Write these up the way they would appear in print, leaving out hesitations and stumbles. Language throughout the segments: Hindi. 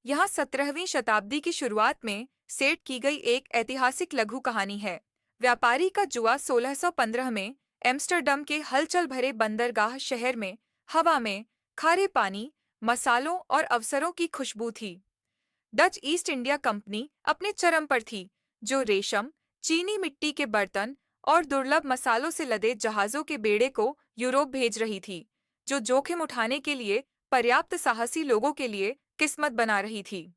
यहाँ 17वीं शताब्दी की शुरुआत में सेट की गई एक ऐतिहासिक लघु कहानी है। व्यापारी का जुआ 1615 में एम्स्टर्डम के हलचल भरे बंदरगाह शहर में हवा में खारे पानी, मसालों और अवसरों की खुशबू थी। डच ईस्ट इंडिया कंपनी अपने चरम पर थी, जो रेशम, चीनी मिट्टी के बर्तन और दुर्लभ मसालों से लदे जहाजों के बेड़े को यूरोप भेज रही थी, जो जोखिम उठाने के लिए पर्याप्त साहसी लोगों के लिए किस्मत बना रही थी।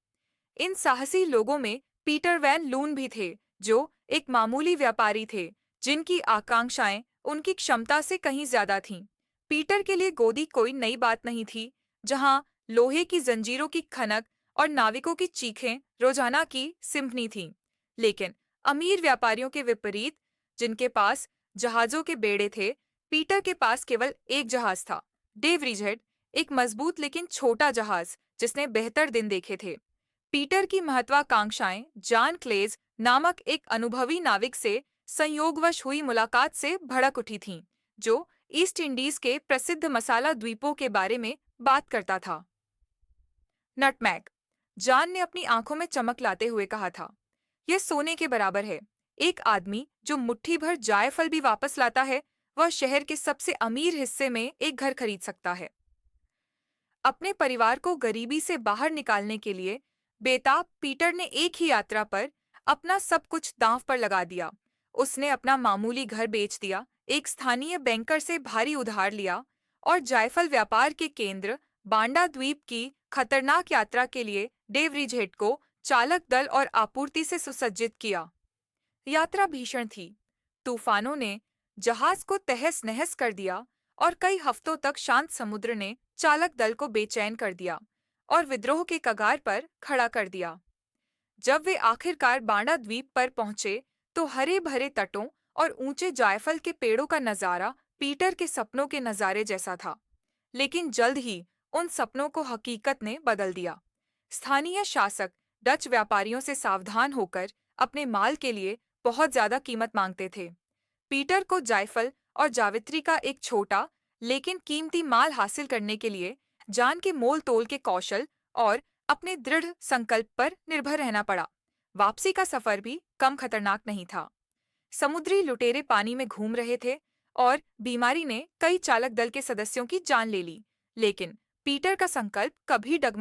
इन साहसी लोगों में पीटर वैन लून भी थे, जो एक मामूली व्यापारी थे, जिनकी आकांक्षाएं उनकी क्षमता से कहीं ज्यादा थीं। पीटर के लिए गोदी कोई नई बात नहीं थी, जहां लोहे की जंजीरों की खनक और नाविकों की चीखें रोजाना की सिम्फनी थीं। लेकिन अमीर व्यापारियों के विपरीत, जिनके पास जहाजों के बेड़े थे, पीटर के पास केवल एक जहाज था, डेव रिजहेड, एक मजबूत लेकिन छोटा जहाज जिसने बेहतर दिन देखे थे। पीटर की महत्वाकांक्षाएं जॉन क्लेज नामक एक अनुभवी नाविक से संयोगवश हुई मुलाकात से भड़क उठी थीं, जो ईस्ट इंडीज के प्रसिद्ध मसाला द्वीपों के बारे में बात करता था। नटमैग, जॉन ने अपनी आंखों में चमक लाते हुए कहा था, यह सोने के बराबर है। एक आदमी जो मुट्ठी भर जायफल भी वापस लाता है, वह शहर के सबसे अमीर हिस्से में एक घर खरीद सकता है। अपने परिवार को गरीबी से बाहर निकालने के लिए बेताब पीटर ने एक ही यात्रा पर अपना सब कुछ दांव पर लगा दिया। उसने अपना मामूली घर बेच दिया, एक स्थानीय बैंकर से भारी उधार लिया और जायफल व्यापार के केंद्र बांडा द्वीप की खतरनाक यात्रा के लिए डेव रिजहेड को चालक दल और आपूर्ति से सुसज्जित किया। यात्रा भीषण थी। तूफानों ने जहाज को तहस नहस कर दिया और कई हफ्तों तक शांत समुद्र ने चालक दल को बेचैन कर दिया और विद्रोह के कगार पर खड़ा कर दिया। जब वे आखिरकार बांडा द्वीप पर पहुंचे, तो हरे भरे तटों और ऊंचे जायफल के पेड़ों का नजारा पीटर के सपनों के नजारे जैसा था। लेकिन जल्द ही उन सपनों को हकीकत ने बदल दिया। स्थानीय शासक डच व्यापारियों से सावधान होकर अपने माल के लिए बहुत ज्यादा कीमत मांगते थे। पीटर को जायफल और जावित्री का एक छोटा लेकिन कीमती माल हासिल करने के लिए जान के मोल तोल के कौशल और अपने दृढ़ संकल्प पर निर्भर रहना पड़ा। वापसी का सफर भी कम खतरनाक नहीं था। समुद्री लुटेरे पानी में घूम रहे थे और बीमारी ने कई चालक दल के सदस्यों की जान ले ली, लेकिन पीटर का संकल्प कभी डगमगा